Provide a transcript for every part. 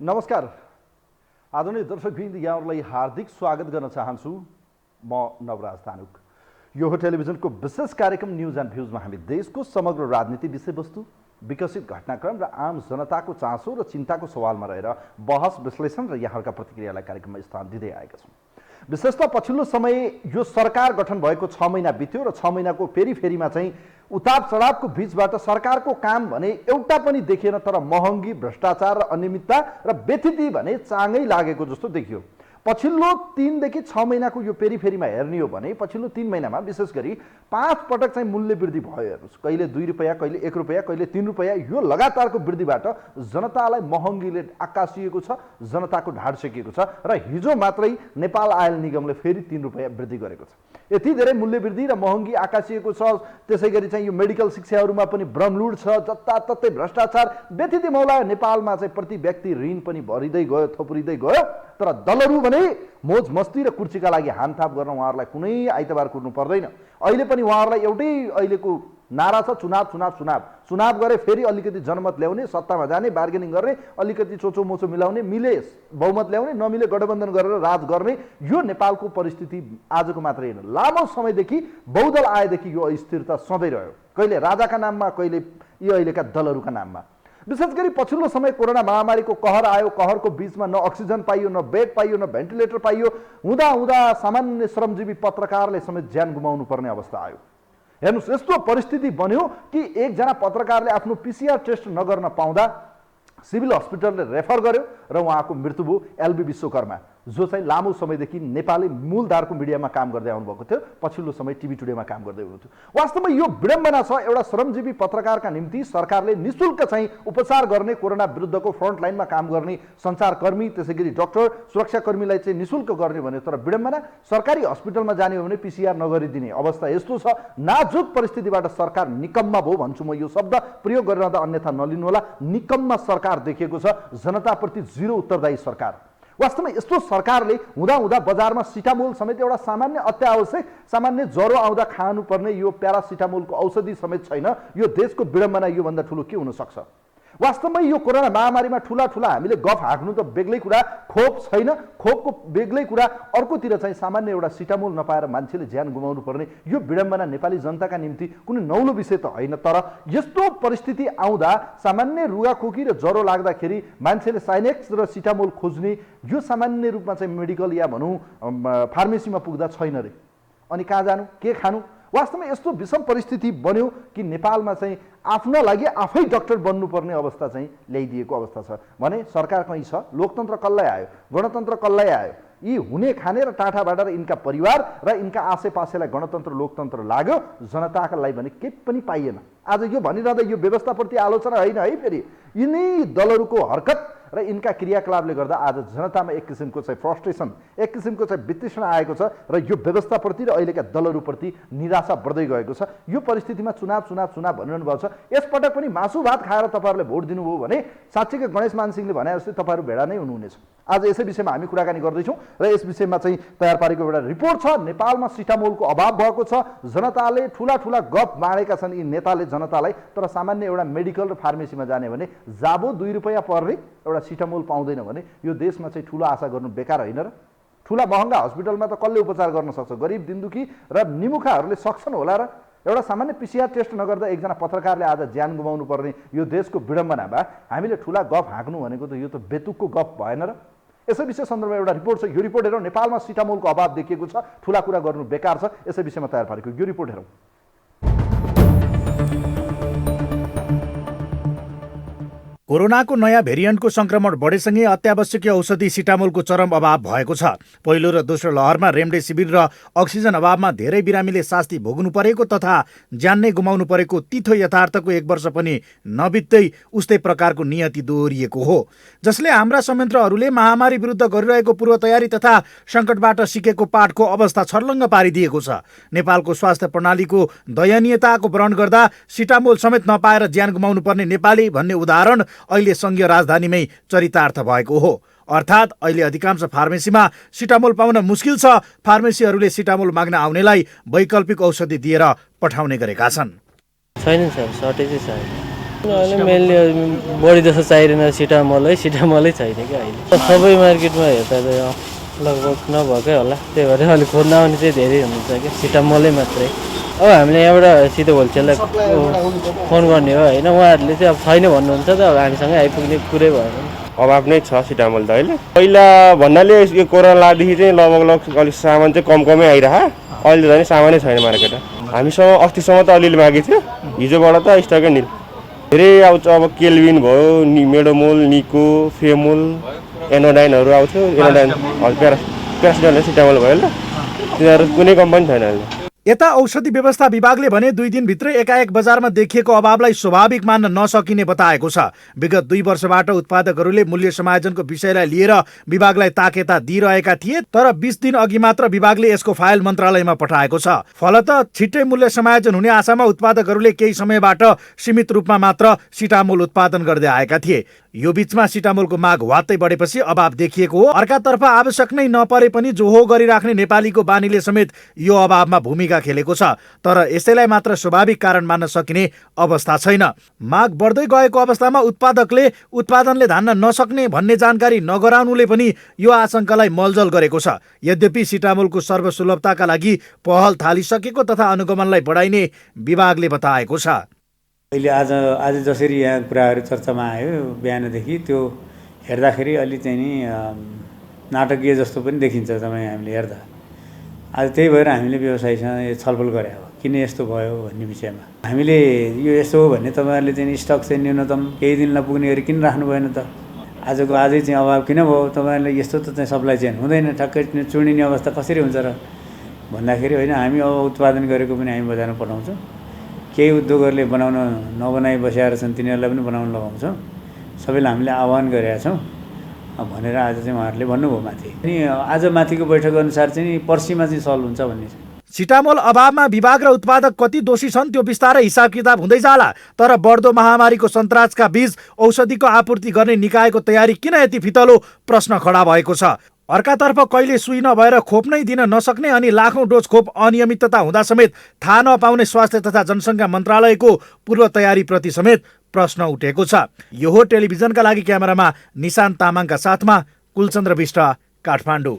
नमस्कार आदरणीय दर्शकवृन्द, यहाँहरूलाई हार्दिक स्वागत गर्न चाहन्छु। म नवराज तानुक। यो हो टेलिभिजनको विशेष कार्यक्रम न्युज एन्ड भ्युजमा हामी देशको समग्र राजनीति विषयवस्तु, विकसित घटनाक्रम र आम जनताको चासो र चिन्ताको सवालमा रहेर बहस विश्लेषण र यहाँहरूका प्रतिक्रियालाई कार्यक्रममा स्थान दिँदै आएका छौँ। विशेषतः पछिल्लो समय यो सरकार गठन भएको 6 महिना बित्यो र 6 महिनाको फेरिफेरीमा चाहिँ उतार चढावको बीचबाट सरकारको काम भने एउटा पनि देखिएन, तर महँगी, भ्रष्टाचार र अनियमितता र व्यथिति भने चाँगै लागेको जस्तो देखियो। पछिल्लो 3 देखि 6 महिनाको यो फेरिफेरीमा हेर्ने हो भने पछिल्लो 3 महिनामा विशेष गरी 5 पटक चाहिँ मूल्य वृद्धि भयो। हेर्नुहोस्, कहिले 2 रुपैयाँ, कहिले 1 रुपैयाँ, कहिले 3 रुपैयाँ, यो लगातारको वृद्धिबाट जनतालाई महँगीले आकाशिएको छ, जनताको ढाड सेकिएको छ र हिजो मात्रै नेपाल आयल निगमले फेरि 3 रुपैयाँ वृद्धि गरेको छ। यति धेरै मूल्य वृद्धि र महँगी आकाशिएको छ। त्यसै गरी चाहिँ यो मेडिकल शिक्षाहरूमा पनि भ्रमलुट छ, जताततै भ्रष्टाचार, व्यथिति मौलायो। नेपालमा चाहिँ प्रति व्यक्ति ऋण पनि भरिँदै गयो, थोप्रिँदै गयो, तर दलहरू भने मोज मस्ती र कुर्सीका लागि हानथाप गर्न उहाँहरूलाई कुनै आइतबार कुर्नु पर्दैन। अहिले पनि उहाँहरूलाई एउटै अहिलेको नारा छ, चुनाव चुनाव चुनाव। चुनाव गरे फेरि अलिकति जनमत ल्याउने, सत्तामा जाने, बार्गेनिङ गर्ने, अलिकति चोचो मोचो मिलाउने, मिले बहुमत ल्याउने, नमिले गठबन्धन गरेर राज गर्ने। यो नेपालको परिस्थिति आजको मात्रै होइन, लामो समयदेखि बहुदल आएदेखि यो अस्थिरता सधैँ रह्यो, कहिले राजाका नाममा, कहिले यो अहिलेका दलहरूका नाममा। विशेष गरी पछिल्लो समय कोरोना महामारीको कहर आयो। कहरको बीचमा न अक्सिजन पाइयो, न बेड पाइयो, न भेन्टिलेटर पाइयो। हुँदा हुँदा सामान्य श्रमजीवी पत्रकारले समेत ज्यान गुमाउनु पर्ने अवस्था आयो। हेर्नुहोस्, यस्तो परिस्थिति बन्यो कि एकजना पत्रकारले आफ्नो पिसिआर टेस्ट नगर्न पाउँदा सिभिल हस्पिटलले रेफर गर्यो र उहाँको मृत्यु भयो। एलबी विश्वकर्मा, जो चाहिँ लामो समयदेखि नेपाली मूलधारको मिडियामा काम गर्दै आउनुभएको थियो, पछिल्लो समय टिभी टुडेमा काम गर्दै हुनुहुन्थ्यो। वास्तवमा यो विडम्बना छ, एउटा श्रमजीवी पत्रकारका निम्ति सरकारले निःशुल्क चाहिँ उपचार गर्ने, कोरोना विरुद्धको फ्रन्टलाइनमा काम गर्ने सञ्चारकर्मी, त्यसै गरी डाक्टर, सुरक्षाकर्मीलाई चाहिँ निःशुल्क गर्ने भन्यो। तर विडम्बना, सरकारी हस्पिटलमा जाने हो भने पिसिआर नगरिदिने अवस्था यस्तो छ। नाजुक परिस्थितिबाट सरकार निकम्मा भयो भन्छु म। यो शब्द प्रयोग गरिरहँदा अन्यथा नलिनु होला। निकम्मा सरकार देखिएको छ, जनताप्रति जिरो उत्तरदायी सरकार। वास्तवमा यस्तो सरकारले हुँदा हुँदा बजारमा सिटामोल समेत, एउटा सामान्य अत्यावश्यक सामान्य ज्वरो आउँदा खानुपर्ने यो प्यारासिटामोलको औषधि समेत छैन। यो देशको विडम्बना योभन्दा ठुलो के हुन सक्छ? वास्तवमा यो कोरोना महामारीमा ठुला हामीले गफ हाँक्नु त बेग्लै कुरा, खोप छैन, खोपको बेग्लै कुरा, अर्कोतिर चाहिँ सामान्य एउटा सिटामोल नपाएर मान्छेले ज्यान गुमाउनु पर्ने यो विडम्बना नेपाली जनताका निम्ति कुनै नौलो विषय त होइन। तर यस्तो परिस्थिति आउँदा सामान्य रुगाखोकी र ज्वरो लाग्दाखेरि मान्छेले साइनेक्स र सिटामोल खोज्ने, यो सामान्य रूपमा चाहिँ मेडिकल या भनौँ फार्मेसीमा पुग्दा छैन रे। अनि कहाँ जानु, के खानु? वास्तवमा यस्तो विषम परिस्थिति बन्यो कि नेपालमा चाहिँ आफ्ना लागि आफै डाक्टर बन्नुपर्ने अवस्था चाहिँ ल्याइदिएको अवस्था छ। भने सरकार कहीँ छ, लोकतन्त्र कसलाई आयो, गणतन्त्र कसलाई आयो? यी हुने खाने र टाढाबाट र यिनका परिवार र यिनका आसेपासेलाई गणतन्त्र लोकतन्त्र लाग्यो, जनताका लागि भने केही पनि पाइएन। आज यो भनिरहँदा यो व्यवस्थाप्रति आलोचना होइन है, फेरि यिनै दलहरूको हरकत र यिनका क्रियाकलापले गर्दा आज जनतामा एक किसिमको चाहिँ फ्रस्ट्रेसन, एक किसिमको चाहिँ वितृष्णा आएको छ र यो व्यवस्थाप्रति र अहिलेका दलहरूप्रति निराशा बढ्दै गएको छ। यो परिस्थितिमा चुनाव चुनाव चुनाव भनिरहनु भएको छ। यसपटक पनि मासु भात खाएर तपाईँहरूले भोट दिनुभयो भने साँच्चैकै गणेश मानसिंहले भने जस्तै तपाईँहरू भेडा नै हुनुहुनेछ। आज यसै विषयमा हामी कुराकानी गर्दैछौँ र यस विषयमा चाहिँ तयार पारेको एउटा रिपोर्ट छ। नेपालमा सिटामोलको अभाव भएको छ, जनताले ठुला गफ बाँडेका छन् यी नेताले जनतालाई। तर सामान्य एउटा मेडिकल र फार्मेसीमा जाने भने जाबो 2 रुपैयाँ पर्ने एउटा सिटामोल पाउँदैन भने यो देशमा चाहिँ ठुलो आशा गर्नु बेकार होइन र? ठुला महँगा हस्पिटलमा त कसले उपचार गर्न सक्छ? गरिब, दिनदुखी र निमुखाहरूले सक्छन् होला र? एउटा सामान्य पिसिआर टेस्ट नगर्दा एकजना पत्रकारले आज ज्यान गुमाउनु पर्ने यो देशको विडम्बना भए हामीले ठुला गफ हाँक्नु भनेको त यो त बेतुकको गफ भएन र? यसै विषय सन्दर्भमा एउटा रिपोर्ट छ। यो रिपोर्ट हेरौँ। नेपालमा सिटामोलको अभाव देखिएको छ, ठुला कुरा गर्नु बेकार छ। यसै विषयमा तयार पारेको यो रिपोर्ट हेरौँ। कोरोनाको नयाँ भेरिएन्टको संक्रमण बढेसँगै अत्यावश्यकीय औषधि सिटामोलको चरम अभाव भएको छ। पहिलो र दोस्रो लहरमा रेमडेसिभिर र अक्सिजन अभावमा धेरै बिरामीले शास्ति भोग्नु परेको तथा ज्यान नै गुमाउनु परेको तिथो यथार्थको 1 वर्ष पनि नबित्दै उस्तै प्रकारको नियति दोहोरिएको हो, जसले हाम्रा संयन्त्रहरूले महामारी विरुद्ध गरिरहेको पूर्व तयारी तथा सङ्कटबाट सिकेको पाठको अवस्था छर्लङ्ग पारिदिएको छ। नेपालको स्वास्थ्य प्रणालीको दयनीयताको वर्णन गर्दा सिटामोल समेत नपाएर ज्यान गुमाउनु पर्ने नेपाली भन्ने उदाहरण अहिले संघीय राजधानीमै चरितार्थ भएको हो। अर्थात् अहिले अधिकांश फार्मेसीमा सिटामोल पाउन मुस्किल छ। फार्मेसीहरूले सिटामोल माग्न आउनेलाई वैकल्पिक औषधि दिएर पठाउने गरेका छन्। छैन सर, सर्टेजै छ। मेनली बढी जस्तो चाहिँदैन सिटामलै छैन क्या अहिले सबै मार्केटमा हेर्दा त लगभग नभएकै होला त्यही भएर अलिक खोज्न आउने चाहिँ धेरै हुनुहुन्छ क्या सिटामलै मात्रै अब हामीले यहाँबाट सिधै होलसेललाई फोन गर्ने हो होइन उहाँहरूले चाहिँ अब छैन भन्नुहुन्छ त अब हामीसँगै आइपुग्ने कुरै भएन अभाव नै छ सिटामल त अहिले पहिला भन्नाले यो कोरोना लागेदेखि चाहिँ लगभग अलिक सामान चाहिँ कमै आइरह अहिले त नि सामानै छैन मार्केटमा हामीसँग अस्तिसम्म त अलिअलि मागेको थियो हिजोबाट त स्टकै निल धेरै आउँछ अब केल्भिन भयो मेडोमोल निको फेमोल एनोडाइनहरू आउँथ्यो एनोडाइन प्यारासिटामोल सिटामोल भयो ल तिनीहरू कुनै कम्पनी छैन अहिले यता औषधि व्यवस्था विभागले भने 2 दिनभित्रै एकाएक बजारमा देखिएको अभावलाई स्वाभाविक मान्न नसकिने बताएको छ। विगत 2 वर्षबाट उत्पादकहरूले मूल्य समायोजनको विषयलाई लिएर विभागलाई ताकेता दिइरहेका थिए, तर 20 दिन अघि मात्र विभागले यसको फाइल मन्त्रालयमा पठाएको छ। फलत छिट्टै मूल्य समायोजन हुने आशामा उत्पादकहरूले केही समयबाट सीमित रूपमा मात्र सिटामोल उत्पादन गर्दै आएका थिए। यो बीचमा सिटामोलको माग वात्तै बढेपछि अभाव देखिएको हो। अर्कातर्फ आवश्यक नै नपरे पनि जोहो गरिराख्ने नेपालीको बानीले समेत यो अभावमा भूमिका खेलेको छ। तर यसैलाई मात्र स्वाभाविक कारण मान्न सकिने अवस्था छैन। माग बढ्दै गएको अवस्थामा उत्पादकले उत्पादनले धान्न नसक्ने भन्ने जानकारी नगराउनुले पनि यो आशंकालाई मलजल गरेको छ। यद्यपि सिटामोलको सर्वसुलभताका लागि पहल थालिसकेको तथा अनुगमनलाई बढाइने विभागले बताएको छ। अहिले आज जसरी यहाँ कुराहरू चर्चामा आयो बिहानदेखि त्यो हेर्दाखेरि अलि चाहिँ नि नाटकीय जस्तो पनि देखिन्छ तपाईँ हामीले हेर्दा। आज त्यही भएर हामीले व्यवसायीसँग छलफल गरे हो किन यस्तो भयो भन्ने विषयमा हामीले यो यस्तो हो भन्ने तपाईँहरूले चाहिँ स्टक चाहिँ न्यूनतम केही दिन नपुग्ने गरी किन राख्नु भएन त? आजको आजै चाहिँ अभाव किन भयो? तपाईँहरूले यस्तो त चाहिँ सप्लाई चेन हुँदैन, ठ्याक्कै चुडिने अवस्था कसरी हुन्छ र भन्दाखेरि होइन हामी अब उत्पादन गरेको पनि हामी बजारमा पठाउँछौँ। केही उद्योगहरूले बनाउन नबनाइ बसेर छन् तिनीहरूलाई पनि बनाउन लगाउँछौँ। सबैलाई हामीले आह्वान गरेका छौँ भनेर आज चाहिँ उहाँहरूले भन्नुभयो माथि। अनि आज माथिको बैठक अनुसार चाहिँ पर्सिमा चाहिँ सल्भ हुन्छ भन्ने छ। सिटामोल अभावमा विभाग र उत्पादक कति दोषी छन् त्यो बिस्तारै हिसाब किताब हुँदै जाला। तर बढ्दो महामारीको सन्तासका बीच औषधिको आपूर्ति गर्ने निकायको तयारी किन यति फितलो प्रश्न खडा भएको छ। अर्कातर्फ कहिले सुई नभएर खोप नै दिन नसक्ने अनि लाखौं डोज खोप अनियमितता हुँदा समेत थाहा नपाउने स्वास्थ्य तथा जनसङ्ख्या मन्त्रालयको पूर्व तयारीप्रति समेत प्रश्न उठेको छ। यो हो टेलिभिजनका लागि क्यामेरामा निशान्त तामाङका साथमा कुलचन्द्र विष्ट, काठमाडौँ।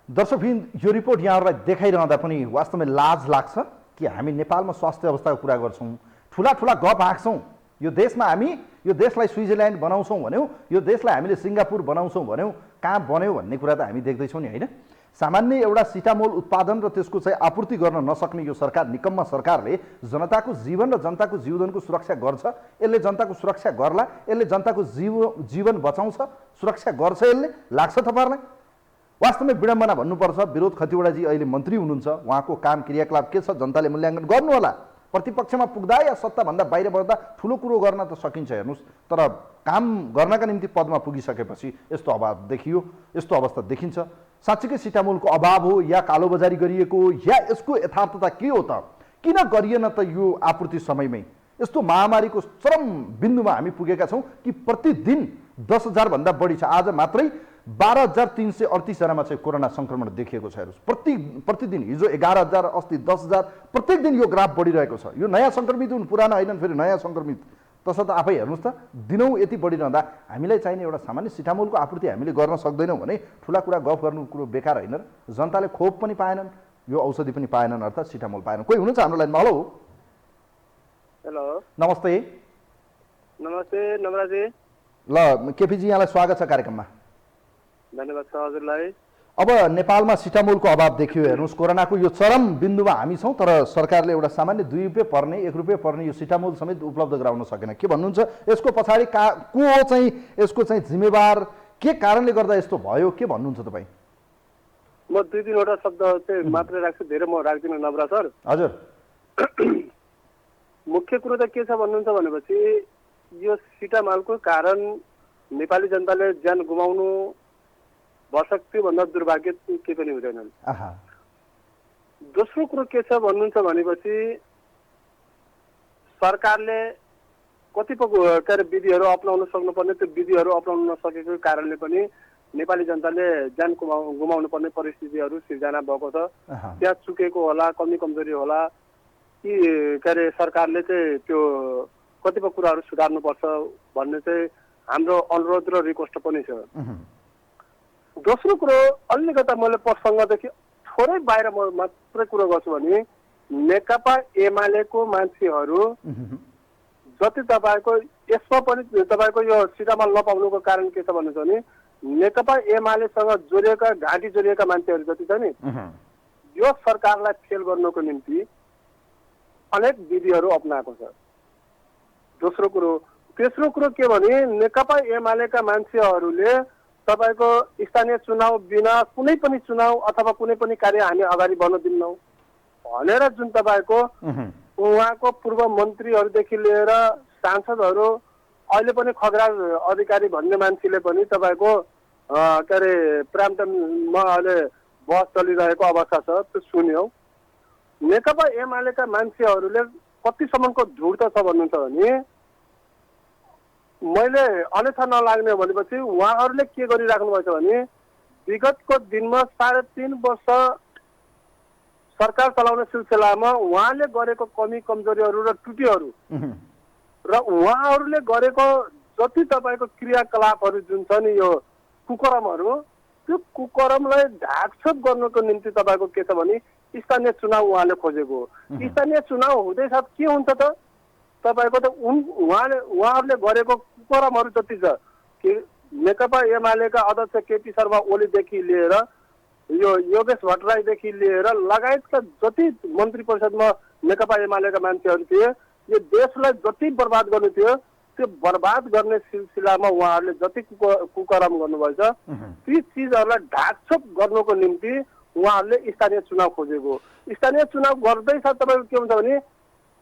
दर्शकबिन, यो रिपोर्ट यहाँहरूलाई देखाइरहँदा पनि वास्तवमै लाज लाग्छ कि हामी नेपालमा स्वास्थ्य अवस्थाको कुरा गर्छौँ, ठुला ठुला गफ हाँक्छौँ। यो देशमा हामी यो देशलाई स्विजरल्यान्ड बनाउँछौँ भन्यौँ, यो देशलाई हामीले सिङ्गापुर बनाउँछौँ भन्यौँ, कहाँ बन्यो भन्ने कुरा त हामी देख्दैछौँ नि, होइन? सामान्य एउटा सिटामोल उत्पादन र त्यसको चाहिँ आपूर्ति गर्न नसक्ने यो सरकार, निकम्मा सरकारले जनताको जीवन र जनताको जीवनको सुरक्षा गर्छ। यसले जनताको सुरक्षा गर्ला, यसले जनताको जीवन बचाउँछ, सुरक्षा गर्छ, यसले लाग्छ तपाईँहरूलाई? वास्तवमै विडम्बना भन्नुपर्छ। विरोध खतिवडाजी अहिले मन्त्री हुनुहुन्छ, उहाँको काम क्रियाकलाप के छ जनताले मूल्याङ्कन गर्नु होला। प्रतिपक्षमा पुग्दा या सत्ताभन्दा बाहिर बढ्दा ठुलो कुरो गर्न त सकिन्छ हेर्नुहोस्, तर काम गर्नका निम्ति पदमा पुगिसकेपछि यस्तो अभाव देखियो, यस्तो अवस्था देखिन्छ। साँच्चीकै सिटामोलको अभाव हो या कालोबजारी गरिएको हो या यसको यथार्थता के हो त? किन गरिएन त यो आपूर्ति समयमै? यस्तो महामारीको चरम बिन्दुमा हामी पुगेका छौँ कि प्रतिदिन 10,000 भन्दा बढी छ। आज मात्रै 12,338 जनामा चाहिँ कोरोना संक्रमण देखिएको छ। हेर्नुहोस्, प्रतिदिन हिजो 11,000, अस्ति 10,000, प्रत्येक दिन यो ग्राफ बढिरहेको छ। यो नयाँ सङ्क्रमित हुन्, पुराना होइनन्, फेरि नयाँ सङ्क्रमित। तसर्थ आफै हेर्नुहोस् त, दिनौँ यति बढिरहँदा हामीलाई चाहिने एउटा सामान्य सिटामोलको आपूर्ति हामीले गर्न सक्दैनौँ भने ठुला कुरा गफ गर्नु कुरो बेकार होइन र? जनताले खोप पनि पाएनन्, यो औषधि पनि पाएनन्, अर्थात् सिटामोल पाएनन्। कोही हुनुहुन्छ हाम्रो लाइनमा? हेलो हेलो, नमस्ते। नमस्ते नवराजी। ल केपीजी, यहाँलाई स्वागत छ कार्यक्रममा। धन्यवाद छ हजुरलाई। अब नेपालमा सिटामोलको अभाव देखियो। हेर्नुहोस्, कोरोनाको यो चरम बिन्दुमा हामी छौँ, तर सरकारले एउटा सामान्य 2 रुपियाँ पर्ने, 1 रुपियाँ पर्ने यो सिटामोल समेत उपलब्ध गराउन सकेन। के भन्नुहुन्छ? यसको पछाडि को हो चाहिँ यसको चाहिँ जिम्मेवार? के कारणले गर्दा यस्तो भयो? के भन्नुहुन्छ तपाईँ? म 2-3वटा शब्द चाहिँ मात्रै राख्छु, धेरै म राख्दिनँ नवरा सर। हजुर। मुख्य कुरो त के छ भन्नुहुन्छ भनेपछि यो सिटामोलको कारण नेपाली जनताले ज्यान गुमाउनु भइसक्योभन्दा दुर्भाग्य के पनि हुँदैन। दोस्रो कुरो के छ भन्नुहुन्छ भनेपछि सरकारले कतिपय विधिहरू अपनाउन सक्नुपर्ने त्यो विधिहरू अपनाउन नसकेको कारणले पनि नेपाली जनताले ज्यान गुमाउनु पर्ने परिस्थितिहरू सिर्जना भएको छ। त्यहाँ चुकेको होला, कमी कमजोरी होला कि के अरे सरकारले चाहिँ त्यो कतिपय कुराहरू सुधार्नुपर्छ भन्ने चाहिँ हाम्रो अनुरोध र रिक्वेस्ट पनि छ। दोस्रो कुरो अलिकता मैले प्रसङ्गदेखि थोरै बाहिर म मात्रै कुरो गर्छु भने नेकपा एमालेको मान्छेहरू जति तपाईँको यसमा पनि तपाईँको यो सिटामा नपाउनुको कारण के छ भन्नु छ भने नेकपा एमालेसँग जोडिएका घाँटी जोडिएका मान्छेहरू जति छ नि यो सरकारलाई फेल गर्नको निम्ति अनेक विधिहरू अपनाएको छ। दोस्रो कुरो तेस्रो कुरो के भने नेकपा एमालेका मान्छेहरूले तपाईँको स्थानीय चुनाव बिना कुनै पनि चुनाव अथवा कुनै पनि कार्य हामी अगाडि बढ्न दिन्नौँ भनेर जुन तपाईँको उहाँको पूर्व मन्त्रीहरूदेखि लिएर सांसदहरू अहिले पनि खगराज अधिकारी भन्ने मान्छेले पनि तपाईँको के अरे प्रान्तमा अहिले बहस चलिरहेको अवस्था छ त्यो सुन्यौ। नेकपा एमालेका मान्छेहरूले कतिसम्मको धुर्त छ भन्नुहुन्छ भने मैले अन्यथा नलाग्ने भनेपछि उहाँहरूले के गरिराख्नु भएको छ भने विगतको दिनमा 3.5 वर्ष सरकार चलाउने सिलसिलामा उहाँले गरेको कमी कमजोरीहरू र त्रुटिहरू र उहाँहरूले गरेको जति तपाईँको क्रियाकलापहरू जुन छ नि यो कुकर्महरू त्यो कुकर्मलाई ढाकछोप गर्नको निम्ति तपाईँको के छ भने स्थानीय चुनाव उहाँले खोजेको। स्थानीय चुनाव हुँदैसाथ के हुन्छ त तपाईँको त उहाँहरूले गरेको कुकर्महरू जति छ कि नेकपा एमालेका अध्यक्ष केपी शर्मा ओलीदेखि लिएर यो योगेश भट्टराईदेखि लिएर लगायतका जति मन्त्री परिषदमा नेकपा एमालेका मान्छेहरू थिए यो देशलाई जति बर्बाद गर्नु थियो त्यो बर्बाद गर्ने सिलसिलामा उहाँहरूले जति कुकर्म गर्नुभएछ ती चिजहरूलाई ढाकछोप गर्नको निम्ति उहाँहरूले स्थानीय चुनाव खोजेको। स्थानीय चुनाव गर्दैछ तपाईँको के हुन्छ भने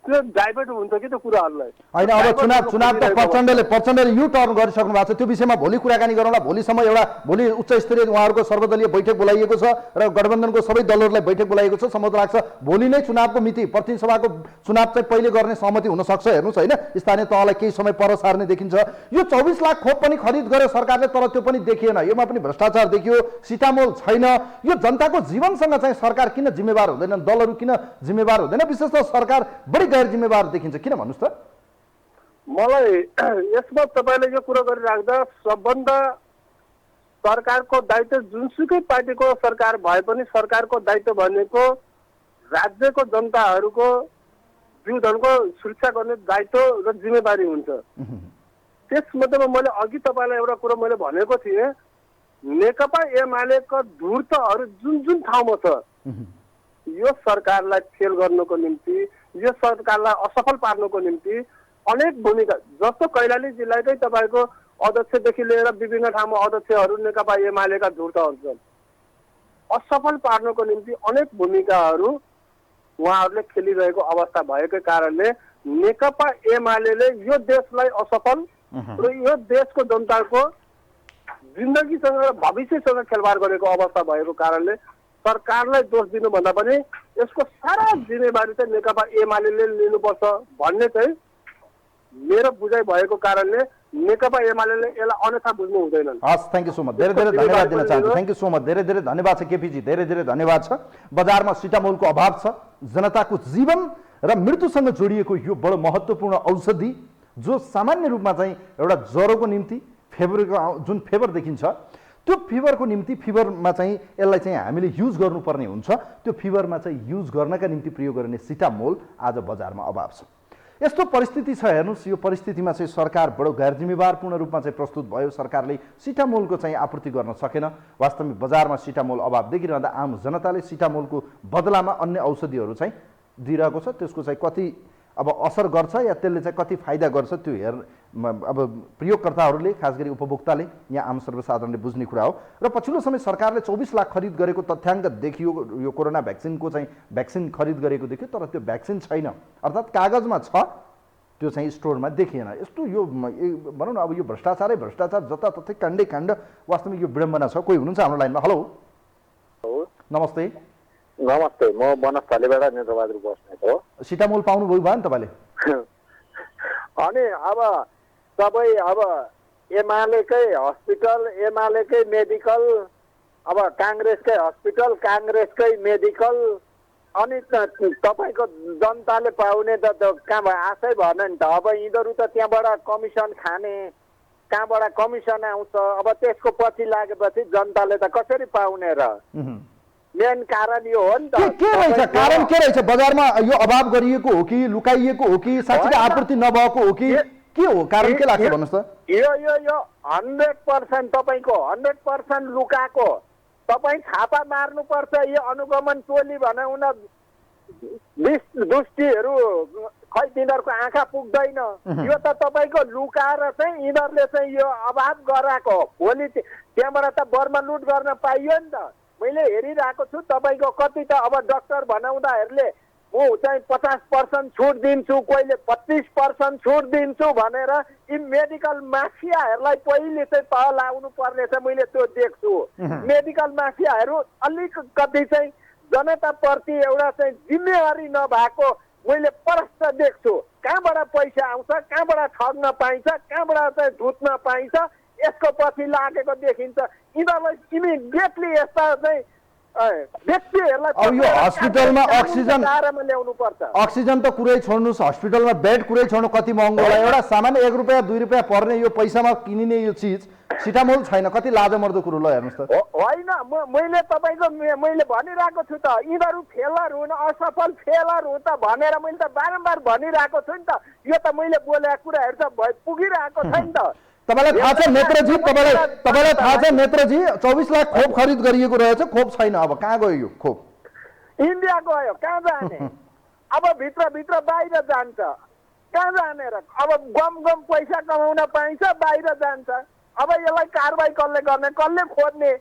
त्यो डाइभर्ट हुन्छ कि त्यो कुराहरूलाई होइन। अब चुनाव त प्रचण्डले यु टर्न गरिसक्नु भएको छ। त्यो विषयमा भोलि कुराकानी गरौँला। भोलि उच्च स्तरीय उहाँहरूको सर्वदलीय बैठक बोलाइएको छ र गठबन्धनको सबै दलहरूलाई बैठक बोलाइएको छ। सम्भवतः लाग्छ भोलि नै चुनावको मिति प्रतिनिधि सभाको चुनाव चाहिँ पहिले गर्ने सहमति हुन सक्छ। हेर्नुहोस् होइन, स्थानीय तहलाई केही समय पर सार्ने देखिन्छ। यो 24 लाख खोप पनि खरिद गर्यो सरकारले, तर त्यो पनि देखिएन। योमा पनि भ्रष्टाचार देखियो, सिटामोल छैन। यो जनताको जीवनसँग चाहिँ सरकार किन जिम्मेवार हुँदैन, दलहरू किन जिम्मेवार हुँदैन, विशेष त सरकार बढी गैर जिम्मेवार देखिन्छ, किन भन्नुहोस् त? मलाई यसमा तपाईँले यो कुरो गरिराख्दा सबभन्दा सरकारको दायित्व जुनसुकै पार्टीको सरकार भए पनि सरकारको दायित्व भनेको राज्यको जनताहरूको जीवनको सुरक्षा गर्ने दायित्व र जिम्मेवारी हुन्छ। त्यसमध्येमा मैले अघि तपाईँलाई एउटा कुरो मैले भनेको थिएँ, नेकपा एमालेका धूर्तहरू जुन जुन ठाउँमा छ यो सरकारलाई फेल गर्नको निम्ति, यो सरकारलाई असफल पार्नको निम्ति अनेक भूमिका, जस्तो कैलाली जिल्लाकै तपाईँको अध्यक्षदेखि लिएर विभिन्न ठाउँमा अध्यक्षहरू नेकपा एमालेका धूर्तहरू छन्। असफल पार्नको निम्ति अनेक भूमिकाहरू उहाँहरूले खेलिरहेको अवस्था भएकै कारणले नेकपा एमाले यो देशलाई असफल र यो देशको जनताको जिन्दगीसँग र भविष्यसँग खेलवाड गरेको अवस्था भएको कारणले सरकारलाई दोष दिनुभन्दा पनि यसको सारा जिम्मेवारी चाहिँ नेकपा एमाले लिनुपर्छ भन्ने चाहिँ मेरो बुझाइ भएको कारणले नेकपा एमाले यसलाई अन्यथा बुझ्नु हुँदैन। हस्, थ्याङ्क यू सो मच। धेरै धेरै धन्यवाद दिन चाहन्छु। Thank you so much. धेरै धेरै धन्यवाद छ केपीजी, धेरै धेरै धन्यवाद छ। बजारमा सिटामोलको अभाव छ। जनताको जीवन र मृत्युसँग जोडिएको यो बडो महत्त्वपूर्ण औषधि जो सामान्य रूपमा चाहिँ एउटा ज्वरोको निम्ति फेभरको जुन फेभर देखिन्छ त्यो फिभरको निम्ति फिभरमा चाहिँ यसलाई चाहिँ हामीले युज गर्नुपर्ने हुन्छ। त्यो फिभरमा चाहिँ युज गर्नका निम्ति प्रयोग गर्ने सिटामोल आज बजारमा अभाव छ। यस्तो परिस्थिति छ। हेर्नुहोस्, यो परिस्थितिमा चाहिँ सरकार बडो गैर जिम्मेवारपूर्ण रूपमा चाहिँ प्रस्तुत भयो। सरकारले सिटामोलको चाहिँ आपूर्ति गर्न सकेन। वास्तवमा बजारमा सिटामोल अभाव देखिरहँदा आम जनताले सिटामोलको बदलामा अन्य औषधिहरू चाहिँ दिइरहेको छ। त्यसको चाहिँ कति अब असर गर्छ या त्यसले चाहिँ कति फाइदा गर्छ त्यो अब प्रयोगकर्ताहरूले, खास गरी उपभोक्ताले, यहाँ आम सर्वसाधारणले बुझ्ने कुरा हो। र पछिल्लो समय सरकारले 24 लाख खरिद गरेको तथ्याङ्क देखियो। यो कोरोना भ्याक्सिनको चाहिँ भ्याक्सिन खरिद गरेको देखियो, तर त्यो भ्याक्सिन छैन, अर्थात् कागजमा छ, त्यो चाहिँ स्टोरमा देखिएन। यस्तो यो भनौँ न, अब यो भ्रष्टाचारै भ्रष्टाचार, जताततै काण्डै काण्ड। वास्तवमा यो विडम्बना छ। कोही हुनुहुन्छ हाम्रो लाइनमा? हेलो, नमस्ते। नमस्ते, म बनस्थलीबाट नेत्रबहादुर बस्नेत हो। सिटामोल पाउनुभयो भयो नि तपाईँले? अनि अब सबै अब एमालेकै हस्पिटल, एमालेकै मेडिकल, अब काङ्ग्रेसकै हस्पिटल, काङ्ग्रेसकै मेडिकल, अनि तपाईँको जनताले पाउने त कहाँ आशै भएन नि त। अब यिनीहरू त त्यहाँबाट कमिसन खाने, कहाँबाट कमिसन आउँछ, अब त्यसको पछि लागेपछि जनताले त कसरी पाउने र? मेन कारण यो हो नि त। के रहेछ कारण? के रहेछ? बजारमा यो अभाव गरिएको हो कि लुकाइएको हो कि साँच्चै आपूर्ति नभएको हो कि के हो? कारण के लाग्छ भन्नुहोस् त? यो 100% तपाईँको 100% लुकाएको। तपाईँ छापा मार्नुपर्छ। यो अनुगमन टोली भनौँ न, दुष्टिहरू खै तिनीहरूको आँखा पुग्दैन। यो त तपाईँको लुकाएर चाहिँ यिनीहरूले चाहिँ यो अभाव गराएको। भोलि त्यहाँबाट त बर्मा लुट गर्न पाइयो नि त। मैले हेरिरहेको छु तपाईँको कति त अब डक्टर भनाउँदाहरूले म चाहिँ 50% छुट दिन्छु, कोहीले 25% छुट दिन्छु भनेर यी मेडिकल माफियाहरूलाई पहिले चाहिँ तह लाउनु पर्ने छ। मैले त्यो देख्छु। मेडिकल माफियाहरू अलिकति चाहिँ जनताप्रति एउटा चाहिँ जिम्मेवारी नभएको मैले प्रश्न देख्छु। कहाँबाट पैसा आउँछ, कहाँबाट ठग्न पाइन्छ, कहाँबाट चाहिँ धुत्न पाइन्छ, यसको पछि लागेको देखिन्छ। यिनीहरूलाई इमिडिएटली यस्ता चाहिँ व्यक्तिहरूलाई अब यो हस्पिटलमा अक्सिजन त कुरै छोड्नुहोस्, हस्पिटलमा बेड कुरै छोड्नु कति महँगो होला। एउटा सामान्य 1 रुपियाँ 2 रुपियाँ पर्ने यो पैसामा किनिने यो चिज सिटामोल छैन। कति लाजमर्दो कुरो ल हेर्नुहोस् त। होइन, मैले तपाईँको मैले भनिरहेको छु त, यिनीहरू फेलर हुन्, असफल फेलर हुन् त भनेर मैले त बारम्बार भनिरहेको छु नि त। यो त मैले बोलेको कुराहरू त पुगिरहेको छ नि त। तपाईँलाई थाहा छ नेत्रजी, तपाईँलाई थाहा छ नेत्रजी 24 लाख खोप खरिद गरिएको रहेछ, खोप छैन। अब कहाँ गयो यो खोप? इन्डिया गयो, कहाँ जाने? अब भित्र बाहिर जान्छ, कहाँ जाने र? अब गम पैसा कमाउन पाइन्छ, बाहिर जान्छ। अब यसलाई कारवाही कसले गर्ने, कसले खोज्ने?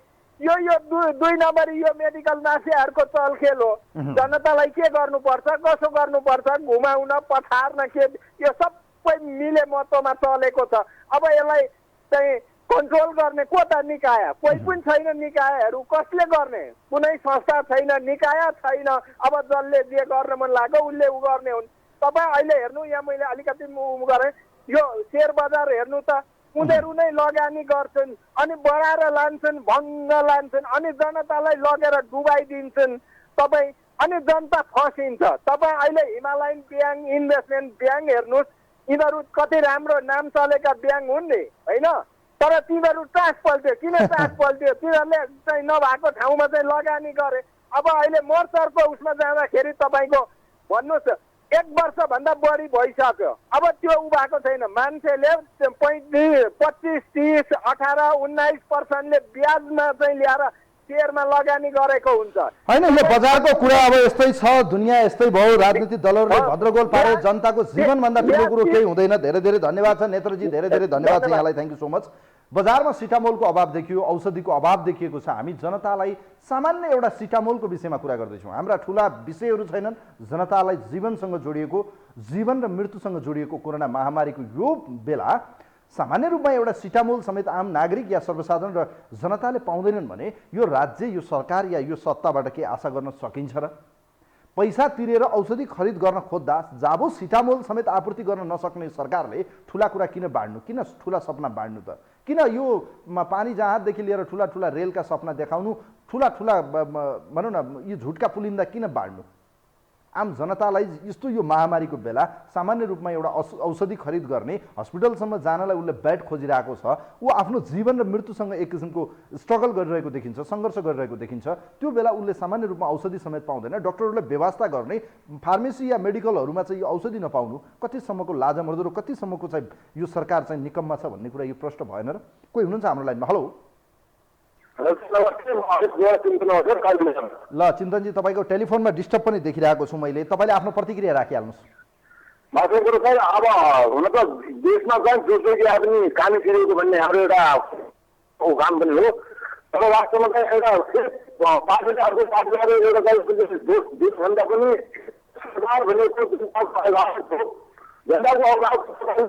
यो 2 नम्बरी यो मेडिकल माफियाहरूको चलखेल हो। जनतालाई के गर्नुपर्छ, कसो गर्नुपर्छ, घुमाउन पठार्न के, यो सबै मिले मतोमा चलेको छ। अब यसलाई चाहिँ कन्ट्रोल गर्ने को त? निकाय कोही पनि छैन। निकायहरू कसले गर्ने? कुनै संस्था छैन, निकाय छैन। अब जसले जे गर्न मन लाग्यो उसले उ गर्ने हुन्। तपाईँ अहिले हेर्नु, यहाँ मैले अलिकति गरेँ, यो सेयर बजार हेर्नु त, उनीहरू नै लगानी गर्छन्, अनि बढाएर लान्छन्, भङ्ग लान्छन्, अनि जनतालाई लगेर डुबाइदिन्छन् तपाईँ, अनि जनता फसिन्छ। तपाईँ अहिले हिमालयन ब्याङ्क, इन्भेस्टमेन्ट ब्याङ्क हेर्नुहोस्, यिनीहरू कति राम्रो नाम चलेका ब्याङ्क हुन् नि, होइन? तर तिनीहरू ट्रास पल्ट्यो। किन ट्रास पल्ट्यो? तिनीहरूले चाहिँ नभएको ठाउँमा चाहिँ लगानी गरे। अब अहिले मर्चरको उसमा जाँदाखेरि तपाईँको भन्नुहोस् 1 वर्षभन्दा बढी भइसक्यो। अब त्यो उ भएको छैन। मान्छेले 25, 30, 18, 19% ब्याजमा चाहिँ ल्याएर सेयरमा लगानी गरेको हुन्छ। होइन, यो बजारको कुरा अब यस्तै छ, दुनियाँ यस्तै भयो। राजनीतिक दलहरूले भद्रगोल पारे जनताको जीवनभन्दा ठुलो कुरो केही हुँदैन। धेरै धेरै धन्यवाद छ नेत्रजी, धेरै धेरै धन्यवाद छ यहाँलाई। Thank you so much. बजारमा सिटामोलको अभाव देखियो, औषधिको अभाव देखिएको छ। हामी जनतालाई सामान्य एउटा सिटामोलको विषयमा कुरा गर्दैछौँ। हाम्रा ठुला विषयहरू छैनन्। जनतालाई जीवनसँग जोडिएको, जीवन र मृत्युसँग जोडिएको कोरोना महामारीको यो बेला सामान्य रूपमा एउटा सिटामोल समेत आम नागरिक या सर्वसाधारण र जनताले पाउँदैनन् भने यो राज्य, यो सरकार या यो सत्ताबाट के आशा गर्न सकिन्छ र? पैसा तिरेर औषधि खरिद गर्न खोज्दा जाबो सिटामोल समेत आपूर्ति गर्न नसक्ने सरकारले ठुला कुरा किन बाँड्नु? किन ठुला सपना बाँड्नु त? किन यो पानी जहाजदेखि लिएर ठुला ठुला रेलका सपना देखाउनु, ठुला ठुला भनौँ न यो झुटका पुलिन्दा किन बाँड्नु? आम जनतालाई यस्तो यो महामारीको बेला सामान्य रूपमा एउटा औषधि खरिद गर्ने, हस्पिटलसम्म जानलाई उसले बेड खोजिरहेको छ। ऊ आफ्नो जीवन र मृत्युसँग एक किसिमको स्ट्रगल गरिरहेको देखिन्छ, सङ्घर्ष गरिरहेको देखिन्छ। त्यो बेला उसले सामान्य रूपमा औषधि समेत पाउँदैन। डक्टरहरूले व्यवस्था गर्ने फार्मेसी या मेडिकलहरूमा चाहिँ यो औषधि नपाउनु कतिसम्मको लाजमर्दो र कतिसम्मको चाहिँ यो सरकार चाहिँ निकम्मा छ भन्ने कुरा यो प्रश्न भएन र? कोही हुनुहुन्छ हाम्रो लाइनमा? हेलो ल चिन्तनजी, तपाईँको टेलिफोनमा डिस्टर्ब पनि देखिरहेको छु मैले। तपाईँले आफ्नो प्रतिक्रिया राखिहाल्नुहोस्। बाटो कुरो चाहिँ अब हुन त देशमा चाहिँ जोसुकै आदमी कामी फिरेको भन्ने हाम्रो एउटा काम पनि हो। तर वास्तवमा चाहिँ एउटा पार्टीले अर्को पार्टीले एउटा देशभन्दा पनि सरकार भन्ने जनताको अभाव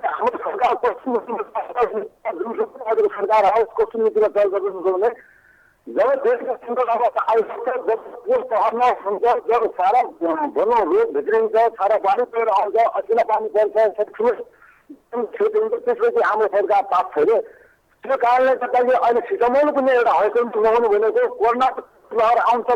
हाम्रो सरकार सरकार आओस् कस्तो नीतिमा तय गर्नु भने जब देशका सङ्कट अब आइसक्छ, जब को सहरमा हुन्छ, जब सारा भनौँ रोग भित्रिन्छ, सारा बाढी पहिरो आउँछ, असिना पानी पर्छ, ठुलो क्षेत्र हुन्छ, त्यसपछि हाम्रो सरकार पास छैन। त्यो कारणले गर्दाखेरि अहिले सिटामोल पनि एउटा हस्पिटल लगाउनु भनेको कोरोना लहर आउँछ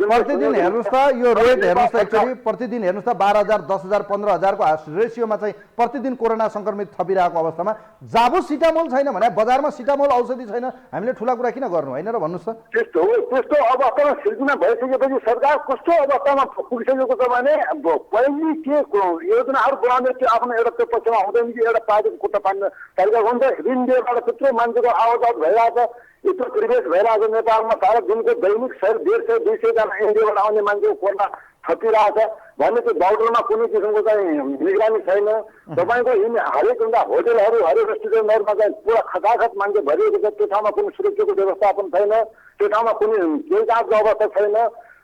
प्रतिदिन हेर्नुहोस् त यो रेट हेर्नुहोस् त एक्चुअली प्रतिदिन हेर्नुहोस् त 12,000 10,000 15,000 को रेसियोमा चाहिँ प्रतिदिन कोरोना संक्रमित थपिरहेको अवस्थामा जाबो सिटामोल छैन भने बजारमा सिटामोल औषधि छैन हामीले ठुला कुरा किन गर्नु होइन र भन्नुहोस् त त्यस्तो अवस्थामा सिर्जना भइसकेपछि सरकार कस्तो अवस्थामा पुगिसकेको छ भने पहिले के योजनाहरू बनाउने त्यो आफ्नो एउटा त्यो पक्षमा हुँदैन कि एउटा पार्टीको खुट्टा पार्ने तरिका हुन्छ ऋण दिएबाट त्यत्रो मान्छेको आवाज भइरहेछ यत्रो परिवेश भइरहेको नेपालमा सारा दिनको दैनिक 100, 150, 200 जना इन्डियाबाट आउने मान्छेको कोरोना थपिरहेछ भने त्यो बाउडरमा कुनै किसिमको चाहिँ निगरानी छैन तपाईँको हरेक होटलहरू हरेक रेस्टुरेन्टहरूमा चाहिँ पुरा खचाखच मान्छे भरिएको छ त्यो ठाउँमा कुनै सुरक्षाको व्यवस्थापन छैन त्यो ठाउँमा कुनै केही कामको अवस्था छैन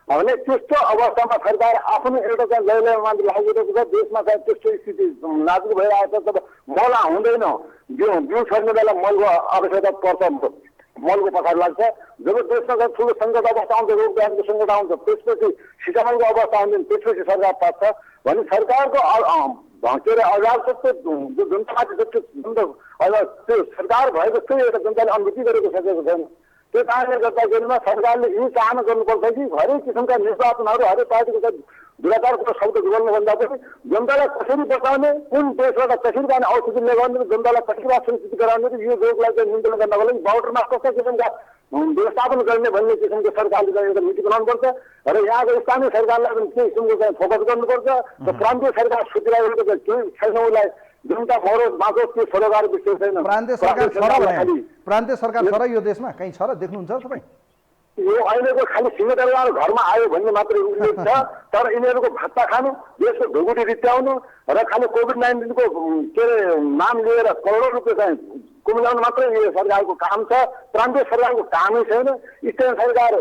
भने त्यस्तो अवस्थामा सरकार आफ्नो एउटा चाहिँ लैलैमा लागिरहेको छ देशमा चाहिँ त्यस्तो स्थिति नाजुक भइरहेको छ तब मल हुँदैन बिउ छर्ने बेला मलको आवश्यकता पर्छ मलको पछाडि लाग्छ जब देशमा चाहिँ ठुलो सङ्कट अवस्था आउँछ रोग ब्याधको सङ्कट आउँछ त्यसपछि सिटामलको अवस्था आउँदैन त्यसपछि सरकार पाच्छ भने सरकारको के अरे अजाबजस्तो जनतामाथि जस्तो त्यो सरकार भएको त्यो एउटा जनताले अनुभूति गरेको सकेको छैन त्यो कारणले गर्दाखेरिमा सरकारले यही चाहना गर्नुपर्छ कि हरेक किसिमका निर्वाचनहरू हरेक पार्टीको दुराचारको शब्द गर्नुभन्दा पनि जनतालाई कसरी बचाउने कुन देशबाट कसरी जाने औषधि लगाउने जनतालाई कसरी सुनिश्चित गराउने यो रोगलाई चाहिँ नियन्त्रण गर्नको लागि बाउडरमा कस्ता किसिमका व्यवस्थापन गर्ने भन्ने किसिमको सरकारले चाहिँ एउटा नीति बनाउनुपर्छ र यहाँको स्थानीय सरकारलाई पनि त्यो किसिमको चाहिँ फोकस गर्नुपर्छ र प्रान्तीय सरकार छुटिरहेको चाहिँ केही छैन उसलाई जनता मरोस् बाँचोस् त्यो सरोकार विषय छैन प्रान्तीय सरकार छ र प्रान्तीय सरकार छ र यो देशमा कहीँ छ र देख्नुहुन्छ तपाईँ यो अहिलेको खालि सिंहदरबार घरमा आयो भन्ने मात्रै उल्लेख छ तर यिनीहरूको भत्ता खानु देशको ढुकुटी रित्याउनु र खालि कोभिड-19 को के अरे नाम लिएर करोडौँ रुपियाँ चाहिँ कुमिलाउनु मात्रै यो सरकारको काम छ प्रान्तीय सरकारको कामै छैन स्थानीय सरकार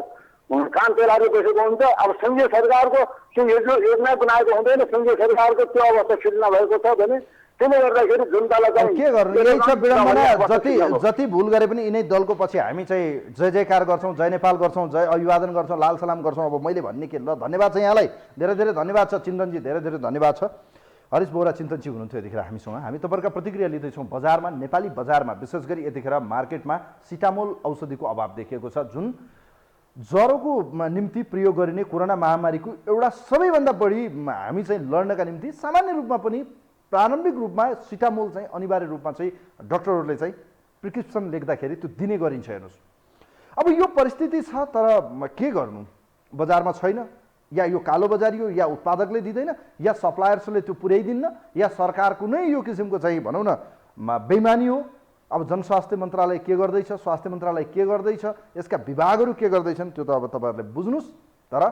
काम चलाएर बसेको हुन्छ अब सङ्घीय सरकारको त्यो योजना बनाएको हुँदैन सङ्घीय सरकारको त्यो अवस्था सिर्जना भएको छ भने त्यसले गर्दाखेरि जनतालाई चाहिँ के गर्नु यही छ विडम्बना जति भुल गरे पनि यिनै दलको पछि हामी चाहिँ जय जयकार गर्छौँ जय नेपाल गर्छौँ जय अभिवादन गर्छौँ लाल सलाम गर्छौँ अब मैले भन्ने के ल धन्यवाद छ यहाँलाई धेरै धेरै धन्यवाद छ चिन्तनजी धेरै धेरै धन्यवाद छ हरिश बोहरा चिन्तनजी हुनुहुन्थ्यो यतिखेर हामीसँग हामी तपाईँहरूका प्रतिक्रिया लिँदैछौँ बजारमा नेपाली बजारमा विशेष गरी यतिखेर मार्केटमा सिटामोल औषधिको अभाव देखिएको छ जुन ज्वरोको निम्ति प्रयोग गरिने कोरोना महामारीको एउटा सबैभन्दा बढी हामी चाहिँ लड्नका निम्ति सामान्य रूपमा पनि प्रारम्भिक रूपमा सिटामोल चाहिँ अनिवार्य रूपमा चाहिँ डक्टरहरूले चाहिँ प्रिस्क्रिप्सन लेख्दाखेरि त्यो दिने गरिन्छ हेर्नुहोस् अब यो परिस्थिति छ तर के गर्नु बजारमा छैन या यो कालो बजारी हो या उत्पादकले दिँदैन या सप्लायर्सले त्यो पुर्याइदिन्न या सरकारको नै यो किसिमको चाहिँ भनौँ न बेइमानी हो अब जनस्वास्थ्य मन्त्रालय के गर्दैछ स्वास्थ्य मन्त्रालय के गर्दैछ यसका विभागहरू के गर्दैछन् त्यो त अब तपाईँहरूले बुझ्नुहोस् तर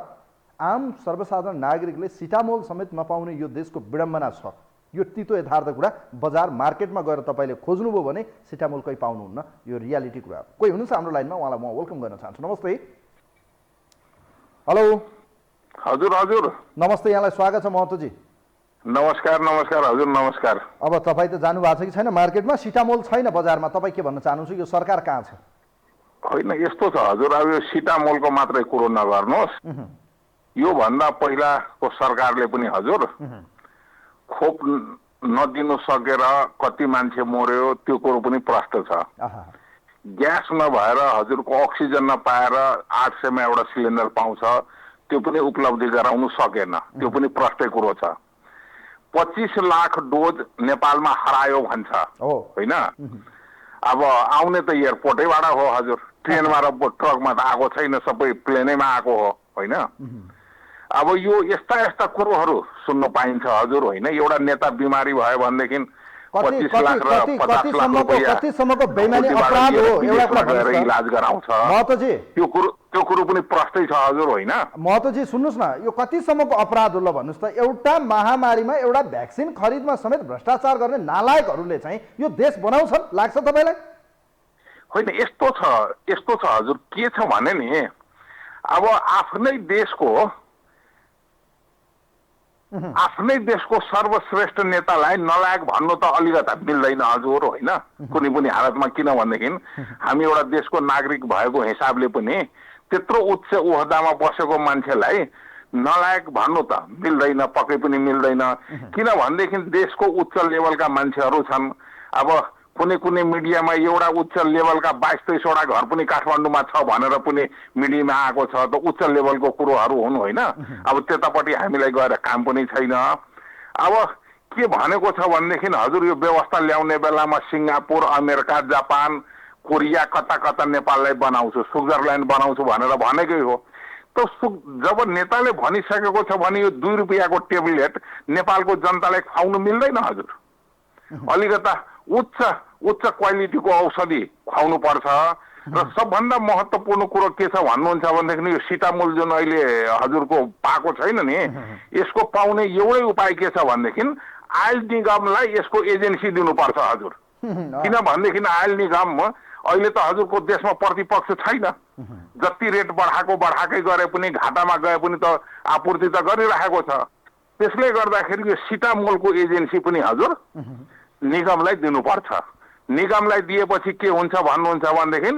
आम सर्वसाधारण नागरिकले सिटामोल समेत नपाउने यो देशको विडम्बना छ यो तितो यथार्थ कुरा बजार मार्केटमा गएर तपाईँले खोज्नुभयो भने सिटामोल कोही पाउनुहुन्न यो रियालिटी कुरा कोही हुनुहुन्छ हाम्रो लाइनमा उहाँलाई म वेलकम गर्न चाहन्छु नमस्ते हेलो हजुर हजुर नमस्ते यहाँलाई स्वागत छ महतोजी नमस्कार नमस्कार हजुर नमस्कार अब तपाईँ त जानु भएको छ कि छैन मार्केटमा सिटामोल छैन बजारमा तपाईँ के भन्न चाहनुहुन्छ यो सरकार कहाँ छ होइन यस्तो छ हजुर अब यो सिटामोलको मात्रै कुरो नगर्नुहोस् योभन्दा पहिलाको सरकारले पनि हजुर खोप नदिनु सकेर कति मान्छे मर्यो त्यो कुरो पनि प्रष्ट छ ग्यास नभएर हजुरको अक्सिजन नपाएर 800 मा एउटा सिलिन्डर पाउँछ त्यो पनि उपलब्धि गराउनु सकेन त्यो पनि प्रष्टै कुरो छ 25 लाख डोज नेपालमा हरायो भन्छ होइन अब आउने त एयरपोर्टैबाट हो हजुर ट्रेनमा र ट्रकमा त आएको छैन सबै प्लेनैमा आएको हो होइन अब यो यस्ता यस्ता कुरोहरू सुन्न पाइन्छ हजुर होइन एउटा नेता बिमारी भयो भनेदेखि 25 लाख र 50 लाख रुपैयाँ इलाज गराउँछ त्यो कुरो पनि प्रष्टै छ हजुर होइन महतोजी सुन्नुहोस् न यो कतिसम्मको अपराध हो ल भन्नुहोस् त एउटा महामारीमा एउटा भ्याक्सिन खरिदमा समेत भ्रष्टाचार गर्ने नालायकहरूले चाहिँ यो देश बनाउँछन् लाग्छ तपाईँलाई होइन यस्तो छ हजुर के छ भने नि अब आफ्नै देशको सर्वश्रेष्ठ नेतालाई नलायक भन्नु त अलिकता मिल्दैन हजुर होइन कुनै पनि हालतमा किनभनेदेखि हामी एउटा देशको नागरिक भएको हिसाबले पनि त्यत्रो उच्च ओहदामा बसेको मान्छेलाई नलायक भन्नु त मिल्दैन, पक्कै पनि मिल्दैन। किनभनेदेखि देशको उच्च लेभलका मान्छेहरू छन्। अब कुनै कुनै मिडियामा एउटा उच्च लेभलका 22-23वटा घर पनि काठमाडौँमा छ भनेर पनि मिडियामा आएको छ। त उच्च लेभलको कुरोहरू हुन् होइन। अब त्यतापट्टि हामीलाई गएर काम पनि छैन। अब के भनेको छ भनेदेखि हजुर यो व्यवस्था ल्याउने बेलामा सिङ्गापुर, अमेरिका, जापान, कोरिया कता कता नेपाललाई बनाउँछु, स्विजरल्यान्ड बनाउँछु भनेर भनेकै हो। त जब नेताले भनिसकेको छ भने यो 2 रुपियाँको टेब्लेट नेपालको जनतालाई खुवाउनु मिल्दैन हजुर। अलिकता उच्च क्वालिटीको औषधि खुवाउनु पर्छ। र सबभन्दा महत्त्वपूर्ण कुरो के छ भन्नुहुन्छ भनेदेखि यो सिटामोल जुन अहिले हजुरको पाएको छैन नि, यसको पाउने एउटै उपाय के छ भनेदेखि आयल निगमलाई यसको एजेन्सी दिनुपर्छ हजुर। किनभनेदेखि आयल निगम अहिले त हजुरको देशमा प्रतिपक्ष छैन। जति रेट बढाएकै गरे पनि घाटामा गए पनि त आपूर्ति त गरिरहेको छ। त्यसले गर्दाखेरि यो सिटामोलको एजेन्सी पनि हजुर निगमलाई दिनुपर्छ। निगमलाई दिएपछि के हुन्छ भन्नुहुन्छ भनेदेखि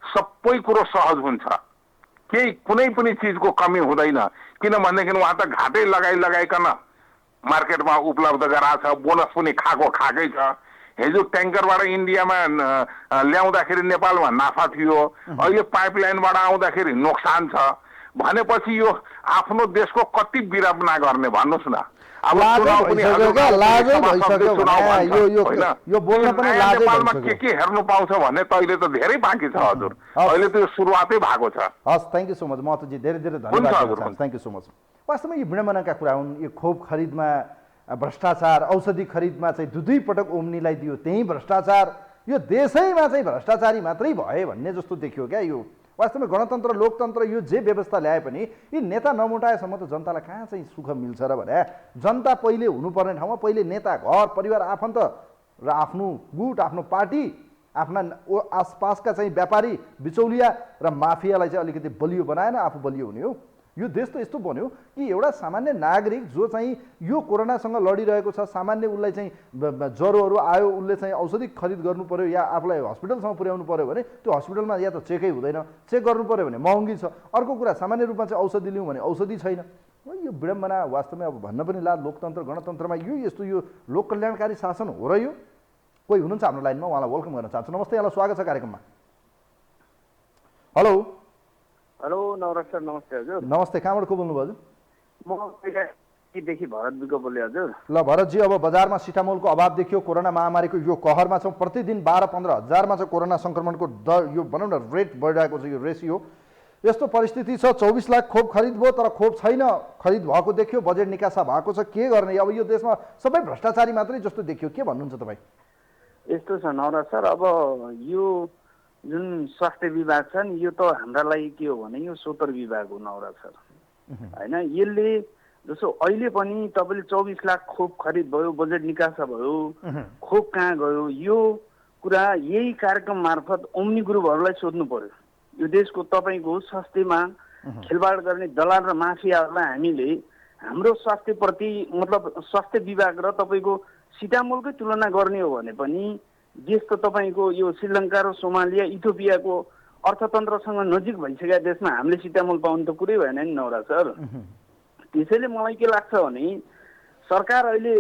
सबै कुरो सहज हुन्छ, केही कुनै पनि चिजको कमी हुँदैन। किनभनेदेखि उहाँ त घाटै लगाइकन मार्केटमा उपलब्ध गराएको छ, बोनस पनि खाएकै छ। हिजो ट्याङ्करबाट इन्डियामा ल्याउँदाखेरि नेपालमा नाफा थियो, अहिले पाइपलाइनबाट आउँदाखेरि नोक्सान छ भनेपछि यो आफ्नो देशको कति विरमना गर्ने भन्नुहोस् न। अब नेपालमा के हेर्नु पाउँछ भन्ने त अहिले त धेरै बाँकी छ हजुर। अहिले त यो सुरुवातै भएको छ। हस्, thank you so much Mahatoji, धेरै धेरै धन्यवाद। Thank you so much. वास्तवमा यो विडम्बनाका कुरा हुन्। यो खोप खरिदमा भ्रष्टाचार, औषधि खरिदमा चाहिँ दुई पटक ओम्नीलाई दियो, त्यही भ्रष्टाचार, यो देशैमा चाहिँ भ्रष्टाचारी मात्रै भए भन्ने जस्तो देखियो क्या। यो वास्तवमा गणतन्त्र, लोकतन्त्र, यो जे व्यवस्था ल्याए पनि यी नेता नमोटाएसम्म त जनतालाई कहाँ चाहिँ सुख मिल्छ र भने जनता पहिले हुनुपर्ने ठाउँमा पहिले नेता, घर परिवार, आफन्त र आफ्नो गुट, आफ्नो पार्टी, आफ्ना आसपासका चाहिँ व्यापारी, बिचौलिया र माफियालाई चाहिँ अलिकति बलियो बनाएन, आफू बलियो हुने हो। यो देश त यस्तो बन्यो कि एउटा सामान्य नागरिक जो चाहिँ यो कोरोनासँग लडिरहेको छ, सामान्य उसलाई चाहिँ ज्वरोहरू आयो, उसले चाहिँ औषधि खरिद गर्नु पर्यो या आफूलाई हस्पिटलसम्म पुर्याउनु पर्यो भने त्यो हस्पिटलमा या त चेकै हुँदैन, चेक गर्नु पर्यो भने महँगी छ। अर्को कुरा सामान्य रूपमा चाहिँ औषधि लिउँ भने औषधि छैन। यो विडम्बना वास्तवमा अब भन्न पनि ला लोकतन्त्र गणतन्त्रमा यो यस्तो यो लोक कल्याणकारी शासन हो र यो। कोही हुनुहुन्छ हाम्रो लाइनमा, उहाँलाई वेलकम गर्न चाहन्छु। नमस्ते, यहाँलाई स्वागत छ कार्यक्रममा। हेलो हेलो नवराज सर, नमस्ते हजुर। नमस्ते, कहाँबाट को बोल्नुभयो हजुर? म देखि भरत बिको बोले हजुर। ल भरतजी, अब बजारमा सिटामोलको अभाव देखियो, कोरोना महामारीको यो कहरमा छौँ, प्रतिदिन 12-15 हजारमा चाहिँ कोरोना सङ्क्रमणको दर, यो भनौँ न रेट बढिरहेको छ, यो रेसियो। यस्तो परिस्थिति छ, 24 लाख खोप खरिद भयो तर खोप छैन, खरिद भएको देखियो, बजेट निकासा भएको छ, के गर्ने? अब यो देशमा सबै भ्रष्टाचारी मात्रै जस्तो देखियो, के भन्नुहुन्छ तपाईँ? यस्तो छ नवराज सर, अब यो जुन स्वास्थ्य विभाग छ नि, यो त हाम्रा लागि के हो भने यो सोतर विभाग हो नवराज सर होइन। यसले जसो अहिले पनि तपाईँले 24 लाख खोप खरिद भयो, बजेट निकासा भयो, खोप कहाँ गयो, यो कुरा यही कार्यक्रम मार्फत ओम्नी ग्रुपहरूलाई सोध्नु पर्यो। यो देशको तपाईँको स्वास्थ्यमा खेलवाड गर्ने दलाल र माफियाहरूलाई हामीले हाम्रो स्वास्थ्यप्रति मतलब स्वास्थ्य विभाग र तपाईँको सिटामोलकै तुलना गर्ने हो भने पनि देश त तपाईँको यो श्रीलङ्का र सोमालिया, इथियोपियाको अर्थतन्त्रसँग नजिक भइसकेका देशमा हामीले सिटामोल पाउनु त कुरै भएन नि नवराज सर। त्यसैले मलाई के लाग्छ भने सरकार अहिले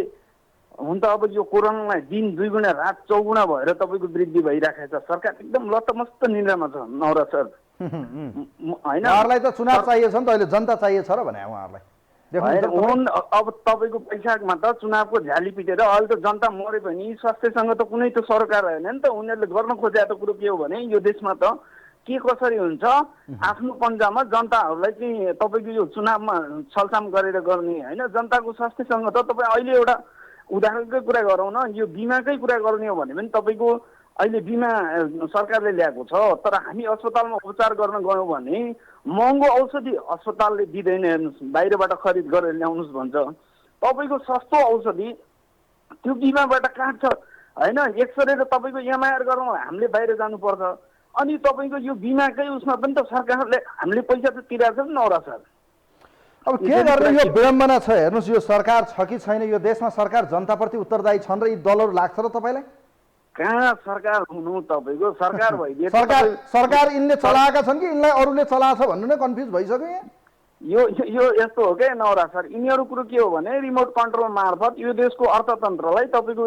हुन त अब यो कोरोनालाई दिन 2 गुणा रात 4 गुणा भएर तपाईँको वृद्धि भइराखेको छ। सरकार एकदम लत्तमस्त निन्द्रामा छ नवराज सर होइन। उहाँहरूलाई त चुनाव चाहिएको छ नि त, अहिले जनता चाहिएको छ र भने उहाँहरूलाई अब तपाईँको पैसामा त चुनावको झ्याली पिटेर अहिले त जनता मरे पनि स्वास्थ्यसँग त कुनै त सरकार होइन नि त। उनीहरूले गर्न खोजेको कुरो के हो भने यो देशमा त के कसरी हुन्छ आफ्नो पन्जामा जनताहरूलाई चाहिँ तपाईँको यो चुनावमा छलछाम गरेर गर्ने होइन। जनताको स्वास्थ्यसँग त तपाईँ अहिले एउटा उदाहरणकै कुरा गरौँ न, यो बिमाकै कुरा गर्ने हो भने पनि तपाईँको अहिले बिमा सरकारले ल्याएको छ, तर हामी अस्पतालमा उपचार गर्न गयौँ भने महँगो औषधि अस्पतालले दिँदैन, हेर्नुहोस् बाहिरबाट खरिद गरेर ल्याउनुहोस् भन्छ। तपाईँको सस्तो औषधि त्यो बिमाबाट काट्छ होइन। एक्सरे र तपाईँको एमआइआर गरौँ हामीले बाहिर जानुपर्छ। अनि तपाईँको यो बिमाकै उसमा पनि त सरकारले हामीले पैसा त तिरेको छ नि नौरा सर। अब के गर्ने? यो विडम्बना छ। हेर्नुहोस् यो सरकार छ कि छैन, यो देशमा सरकार जनताप्रति उत्तरदायी छन् र यी दलहरू लाग्छ र तपाईँलाई? कहाँ सरकार हुनु तपाईँको सरकार भइदिए सरकार यिनले चलाएका छन् कि यिनलाई अरूले चलाएको छ भन्नु नै कन्फ्युज भइसक्यो यहाँ। यो यो यस्तो हो क्या नवराज सर, यिनीहरू कुरो के हो भने रिमोट कन्ट्रोल मार्फत यो देशको अर्थतन्त्रलाई तपाईँको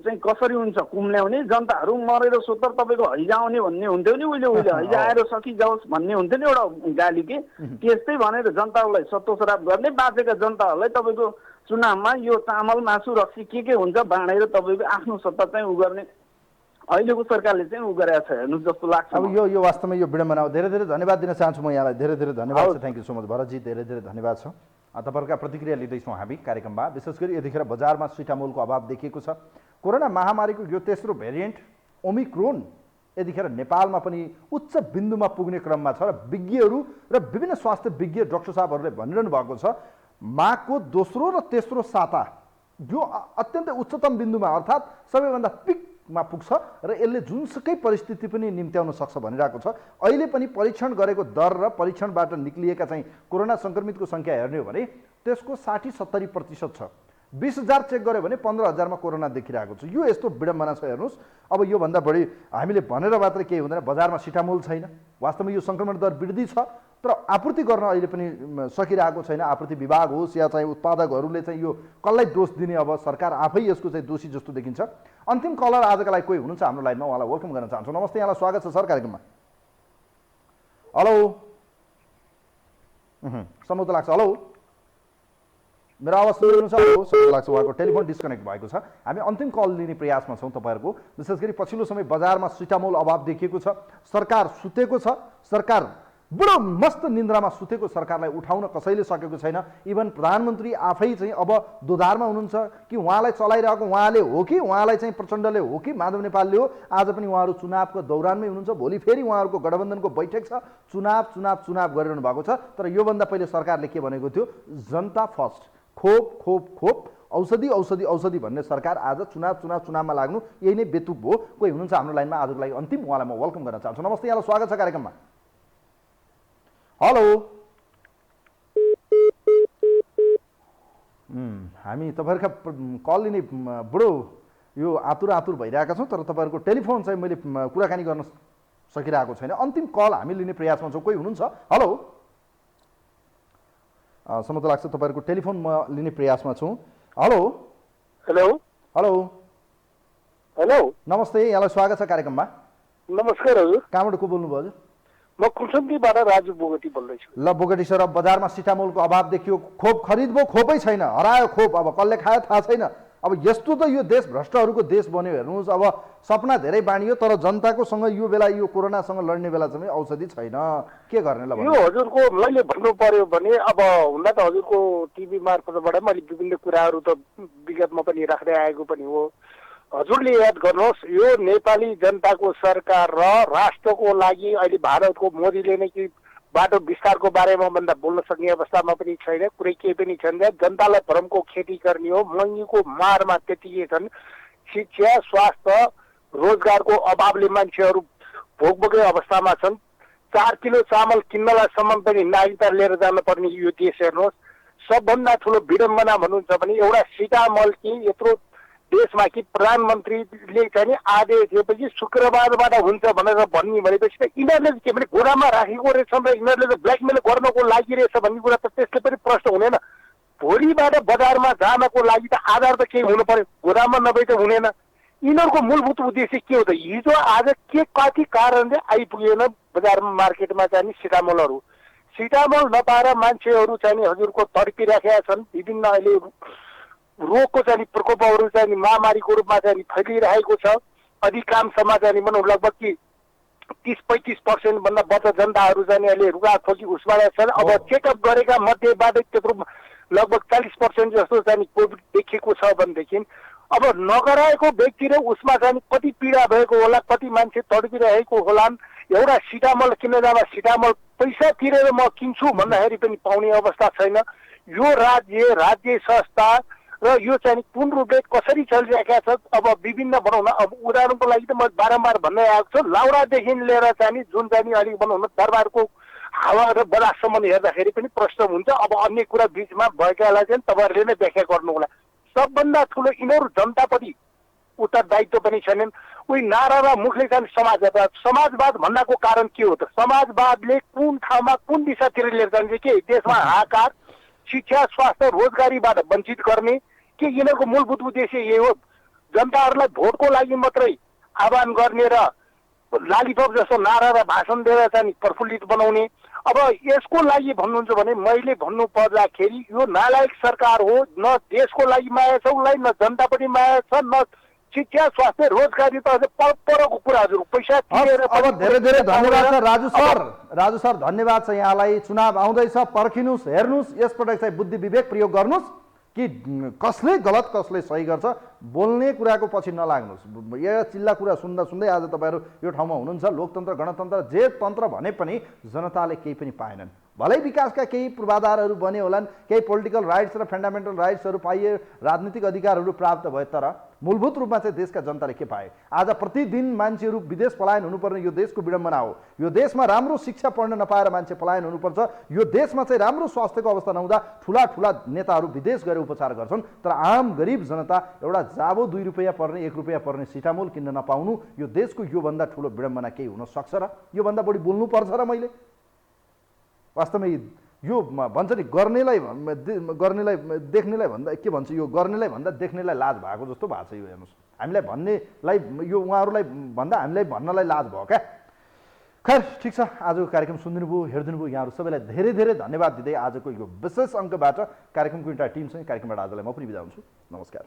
चाहिँ कसरी हुन्छ कुम्ल्याउने, जनताहरू मरेर सोतर तपाईँको हैजा आउने भन्ने हुन्थ्यो नि उहिले हैजा आएर सकिजाओस् भन्ने हुन्थ्यो नि एउटा गाली के त्यस्तै भनेर जनताहरूलाई सत्तोसराप गर्ने, बाँचेका जनताहरूलाई तपाईँको चुनावमा यो चामल मासु रक्सी के हुन्छ बाँडेर तपाईँको आफ्नो सत्ता चाहिँ उ गर्ने अहिलेको सरकारले चाहिँ उ गरेको छ हेर्नु जस्तो लाग्छ। अब यो वास्तवमा यो विडम्बना हो। धेरै धेरै धन्यवाद दिन चाहन्छु म यहाँलाई, धेरै धेरै धन्यवाद छ। Thank you so much Bharatji, धेरै धेरै धन्यवाद छ। तपाईँहरूका प्रतिक्रिया लिँदैछौँ हामी कार्यक्रममा। विशेष गरी यतिखेर बजारमा सिटामोलको अभाव देखिएको छ। कोरोना महामारीको यो तेस्रो भेरिएन्ट ओमिक्रोन यतिखेर नेपालमा पनि उच्च बिन्दुमा पुग्ने क्रममा छ र विज्ञहरू र विभिन्न स्वास्थ्य विज्ञ डाक्टर साहबहरूले भनिरहनु भएको छ माघको दोस्रो र तेस्रो साता यो अत्यन्तै उच्चतम बिन्दुमा अर्थात् सबैभन्दा पिकमा पुग्छ र यसले जुनसुकै परिस्थिति पनि निम्त्याउन सक्छ भनिरहेको छ। अहिले पनि परीक्षण गरेको दर र परीक्षणबाट निक्लिएका चाहिँ कोरोना सङ्क्रमितको सङ्ख्या हेर्ने हो भने त्यसको 60-70% छ। 20,000 चेक गऱ्यो भने 15,000मा कोरोना देखिरहेको छ। यो यस्तो विडम्बना छ हेर्नुहोस्। अब योभन्दा बढी हामीले भनेर मात्रै केही हुँदैन। बजारमा सिटामोल छैन, वास्तवमा यो सङ्क्रमण दर वृद्धि छ तर आपूर्ति गर्न अहिले पनि सकिरहेको छैन। आपूर्ति विभाग होस् या चाहिँ उत्पादकहरूले चाहिँ यो कसलाई दोष दिने, अब सरकार आफै यसको चाहिँ दोषी जस्तो देखिन्छ। अन्तिम कलर आजका लागि कोही हुनुहुन्छ हाम्रो लाइनमा, उहाँलाई वेलकम गर्न चाहन्छु। नमस्ते, यहाँलाई स्वागत छ सर कार्यक्रममा। हेलो, सम्भवत लाग्छ हेलो मेरो आवाज सुन्नुहुन्छ? सम्भवत लाग्छ उहाँको टेलिफोन डिस्कनेक्ट भएको छ। हामी अन्तिम कल लिने प्रयासमा छौँ तपाईँहरूको। विशेष गरी पछिल्लो समय बजारमा सिटामोल अभाव देखिएको छ। सरकार सुतेको छ, सरकार बुढो मस्त निन्द्रामा सुतेको सरकारलाई उठाउन कसैले सकेको छैन। इभन प्रधानमन्त्री आफै चाहिँ अब दोधारमा हुनुहुन्छ कि उहाँलाई चलाइरहेको उहाँले हो कि उहाँलाई चाहिँ प्रचण्डले हो कि माधव नेपालले हो। आज पनि उहाँहरू चुनावको दौरानमै हुनुहुन्छ। भोलि फेरि उहाँहरूको गठबन्धनको बैठक छ, चुनाव गरिरहनु भएको छ। तर योभन्दा पहिले सरकारले के भनेको थियो, जनता फर्स्ट, खोप खोप खोप, औषधि भन्ने सरकार आज चुनावमा लाग्नु यही नै बेतुक हो। कोही हुनुहुन्छ हाम्रो लाइनमा आजको लागि अन्तिम, उहाँलाई म वेलकम गर्न चाहन्छु। नमस्ते, यहाँलाई स्वागत छ कार्यक्रममा। हेलो, हामी तपाईँहरूका कल लिने बुढो यो आतुर भइरहेका छौँ तर तपाईँहरूको टेलिफोन चाहिँ मैले कुराकानी गर्न सकिरहेको छैन। अन्तिम कल हामी लिने प्रयासमा छौँ। कोही हुनुहुन्छ? हेलो, सम्म त लाग्छ तपाईँहरूको टेलिफोन म लिने प्रयासमा छु। हेलो हेलो हेलो हेलो, नमस्ते, यहाँलाई स्वागत छ कार्यक्रममा। नमस्कार हजुर। कहाँबाट को बोल्नुभयो हजुर? म कुमसन्तीबाट राजु बोगटी बोल्दैछु। ल बोगटी सर, अब बजारमा सिटामोलको अभाव देखियो, खोप खरिदबो, खोपै छैन, हरायो खोप, अब कसले खायो थाहा छैन। अब यस्तो त यो देश भ्रष्टहरूको देश बन्यो हेर्नुहोस्। अब सपना धेरै बाँडियो तर जनताको सँग यो बेला यो कोरोनासँग लड्ने बेला चाहिँ औषधि छैन, के गर्ने? ल यो हजुरको मैले भन्नु पर्यो भने अब हुँदा त हजुरको टिभी मार्फतबाट मैले विभिन्न कुराहरू त विगतमा पनि राख्दै आएको पनि हो। हजुरले याद गर्नुहोस्, यो नेपाली जनताको सरकार र राष्ट्रको लागि अहिले भारतको मोदीले नै कि बाटो विस्तारको बारेमा भन्दा बोल्न सक्ने अवस्थामा पनि छैन, कुरै केही पनि छैन। जनतालाई भ्रमको खेती गर्ने हो, महँगीको मारमा त्यतिकै छन्। शिक्षा, स्वास्थ्य, रोजगारको अभावले मान्छेहरू भोकभोकै अवस्थामा छन्। 4 किलो चामल किन्नलाईसम्म पनि नागरिकता लिएर जानुपर्ने यो देश हेर्नुहोस्। सबभन्दा ठुलो विडम्बना भन्नुहुन्छ भने एउटा सिटामल कि यत्रो देशमा कि प्रधानमन्त्रीले चाहिँ आदेश दिएपछि शुक्रबारबाट हुन्छ भनेर भन्ने भनेपछि त यिनीहरूले के भने गोदाममा राखेको रहेछन् र यिनीहरूले त ब्ल्याकमेल गर्नको लागि रहेछ भन्ने कुरा त त्यसले पनि प्रश्न हुँदैन। भोलिबाट बजारमा जानको लागि त आधार त केही हुनु पर्यो, गोदाममा नभए त हुँदैन। यिनीहरूको मूलभूत उद्देश्य के हो त? हिजो आज के कति कारणले आइपुगेन बजारमा मार्केटमा चाहिँ सिटामोलहरू। सिटामोल नपाएर मान्छेहरू चाहिँ हजुरको तडपिराखेका छन्। विभिन्न अहिले रोगको चाहिँ प्रकोपहरू चाहिँ महामारीको रूपमा चाहिँ फैलिरहेको छ। अधिकांशमा चाहिँ भनौँ लगभग कि 30-35% भन्दा बढ्ता जनताहरू चाहिँ अहिले रुगाखोकी उसबाट छन्। अब चेकअप गरेका मध्येबाट त्यत्रो लगभग 40% जस्तो चाहिँ कोभिड देखिएको छ भनेदेखि अब नगराएको व्यक्ति र उसमा चाहिँ कति पीडा भएको होला, कति मान्छे तडपिरहेको होलान्। एउटा सिटामल किन्न जाँदा सिटामल पैसा तिरेर म किन्छु भन्दाखेरि पनि पाउने अवस्था छैन। यो राज्य संस्था र यो चाहिँ कुन रूपले कसरी चलिरहेका छ? अब विभिन्न भनौँ न, अब उदाहरणको लागि त म बारम्बार भन्दै आएको छु, लाउडादेखि लिएर चाहिँ जुन चाहिँ अलिक भनौँ न दरबारको हावा र बदासम्म हेर्दाखेरि पनि प्रश्न हुन्छ। अब अन्य कुरा बिचमा भएकालाई चाहिँ तपाईँहरूले नै व्याख्या गर्नु होला। सबभन्दा ठुलो यिनीहरू जनताप्रति उत्तरदायित्व पनि छैनन्। उही नारा र मुखले चाहिँ समाजवाद भन्नको कारण के हो त? समाजवादले कुन ठाउँमा कुन दिशातिर लिएर जान्छ? के देशमा हाहाकार, शिक्षा, स्वास्थ्य, रोजगारीबाट वञ्चित गर्ने, के यिनीहरूको मूलभूत उद्देश्य यही हो? जनताहरूलाई भोटको लागि मात्रै आह्वान गर्ने र लालीपप जस्तो नारा र भाषण दिएर चाहिँ प्रफुल्लित बनाउने। अब यसको लागि भन्नुहुन्छ भने मैले भन्नु पर्दाखेरि यो नालायक सरकार हो। न देशको लागि माया छ उसलाई, न जनतापट्टि माया छ, न शिक्षा, स्वास्थ्य, रोजगारी त अझै परको कुरा हजुर। पैसा तिरेर अब धेरै धेरै धन्यवाद छ राजु सर धन्यवाद छ यहाँलाई। चुनाव आउँदैछ, पर्खिनुहोस्, हेर्नुहोस्, यसपटक चाहिँ बुद्धि विवेक प्रयोग गर्नुहोस् कि कसले गलत कसले सही गर्छ। बोल्ने कुराको पछि नलाग्नुहोस्। यो चिल्ला कुरा सुन्दा सुन्दै आज तपाईँहरू यो ठाउँमा हुनुहुन्छ। लोकतन्त्र, गणतन्त्र, जे तन्त्र भने पनि जनताले केही पनि पाएनन्। भलै विकासका केही पूर्वाधारहरू बने होलान्, केही पोलिटिकल राइट्स र फन्डामेन्टल राइट्सहरू पाइए, राजनीतिक अधिकारहरू प्राप्त भए, तर मूलभूत रूपमा चाहिँ देशका जनताले के पाए? आज प्रतिदिन मान्छेहरू विदेश पलायन हुनुपर्ने यो देशको विडम्बना हो। यो देशमा राम्रो शिक्षा पढ्न नपाएर मान्छे पलायन हुनुपर्छ। यो देशमा चाहिँ राम्रो स्वास्थ्यको अवस्था नहुँदा ठुला ठुला नेताहरू विदेश गएर उपचार गर्छन्, तर आम गरिब जनता एउटा जाबो 2 रुपियाँ पर्ने 1 रुपियाँ पर्ने सिटामोल किन्न नपाउनु यो देशको योभन्दा ठुलो विडम्बना केही हुन सक्छ र? योभन्दा बढी बोल्नुपर्छ र? मैले वास्तवमै यो भन्छ नि गर्नेलाई देख्नेलाई भन्दा के भन्छ, यो गर्नेलाई भन्दा देख्नेलाई लाज भएको जस्तो भएको छ। यो हेर्नुहोस्, हामीलाई भन्नेलाई यो उहाँहरूलाई भन्दा हामीलाई भन्नलाई लाज भयो क्या। खैर ठिक छ, आजको कार्यक्रम सुनिदिनु भयो, हेरिदिनु भयो, यहाँहरू सबैलाई धेरै धेरै धन्यवाद दिँदै आजको यो विशेष अङ्कबाट कार्यक्रमको एउटा टिमसँग कार्यक्रमबाट आजलाई म पनि बिदा हुन्छु। नमस्कार।